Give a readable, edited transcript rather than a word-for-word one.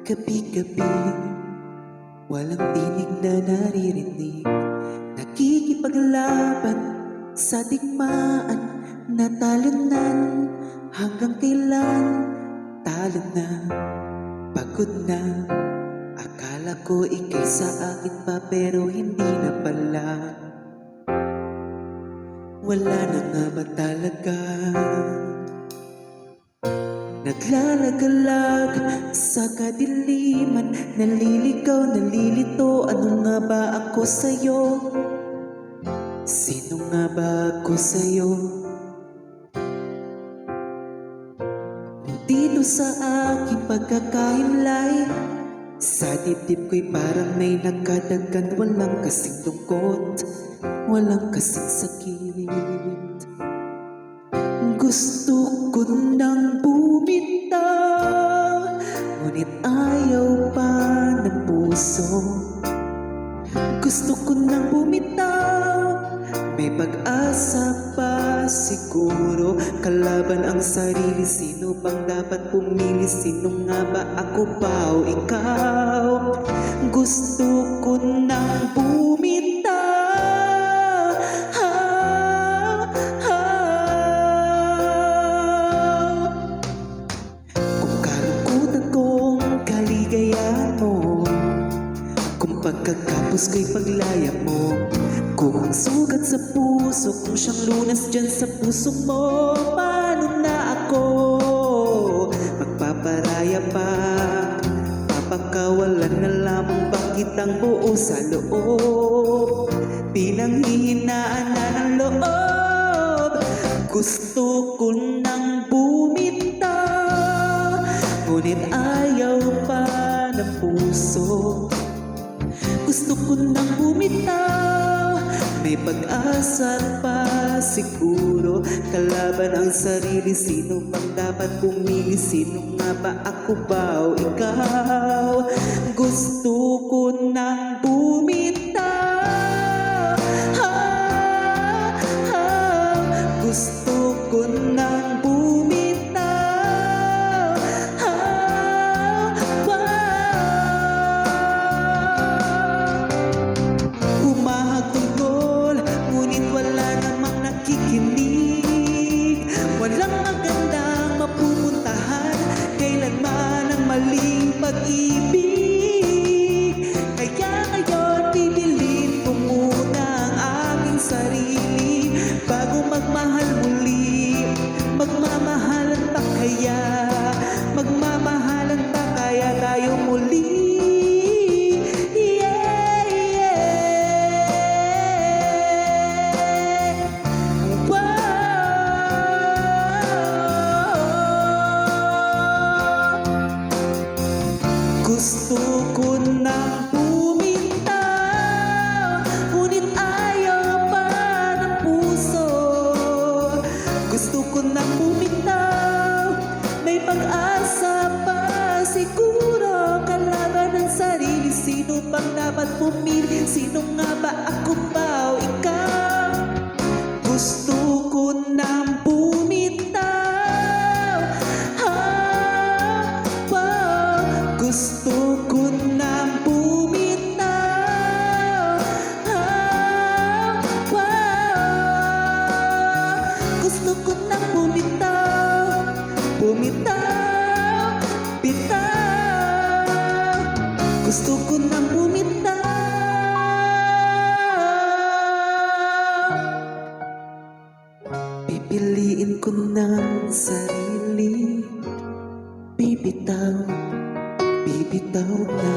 Gabi-gabi, walang tinig na naririnig, nakikipaglaban sa digmaan, natalunan. Hanggang kailan talo na, pagod na. Akala ko ika'y sa akin pa, pero hindi na pala. Wala na nga ba talaga? Naglalagalag sa kadiliman, naliligaw, nalilito. Ano nga ba ako sa'yo? Sino nga ba ako sa'yo? Dito sa aking pagkakaimlay, sa dibdib ko'y parang may nakadagan. Walang kasing lungkot, walang kasing sakit. Gusto ko nang bumitaw, ngunit ayaw pa ng puso. Gusto ko nang bumitaw, may pag-asa pa siguro. Kalaban ang sarili, sino bang dapat pumili? Sino nga ba, ako ba o ikaw? Gusto ko nang bumitaw. Kung kalungkutan kong kaligayahan mo, kung pagkakapos ko'y paglaya mo, kung ang sugat sa puso, kung siyang lunas dyan sa puso mo, paano na ako magpaparaya pa? Papakawalan na lamang ba kitang buo sa loob? Pinanghihinaan na ng loob. Gusto ko nang bumitaw, ngunit ayaw pa ng puso. Gusto ko nang bumitaw, may pag-asa pa siguro. Kalaban ang sarili, sino bang dapat pumili? Sino nga ba, ako ba o ikaw? Gusto ko nang bumitaw. Gusto ko nang bumitaw. Humahagulgol, ngunit wala namang nakikinig. Walang magandang mapupuntahan, kailanman ang maling pag-ibig. Kaya ngayon bibilin ko muna ang aking sarili bago magmahal muli. Magmamahalan pa kaya? Magmamahalan pa kaya tayo muli? Gusto ko nang bumitaw, ngunit ayaw pa ng puso. Gusto ko nang bumitaw, may pag-asa pa siguro. Kalaban ng sarili, sino bang dapat pumili? Sino nga ba, ako ba o ikaw? Gusto ko nang bumitaw. Gusto ko nang bumitaw. Gusto ko nang bumitaw. Bumitaw, bitaw. Gusto ko nang bumitaw. Pipiliin ko ng sarili, bibitaw, bibitaw na.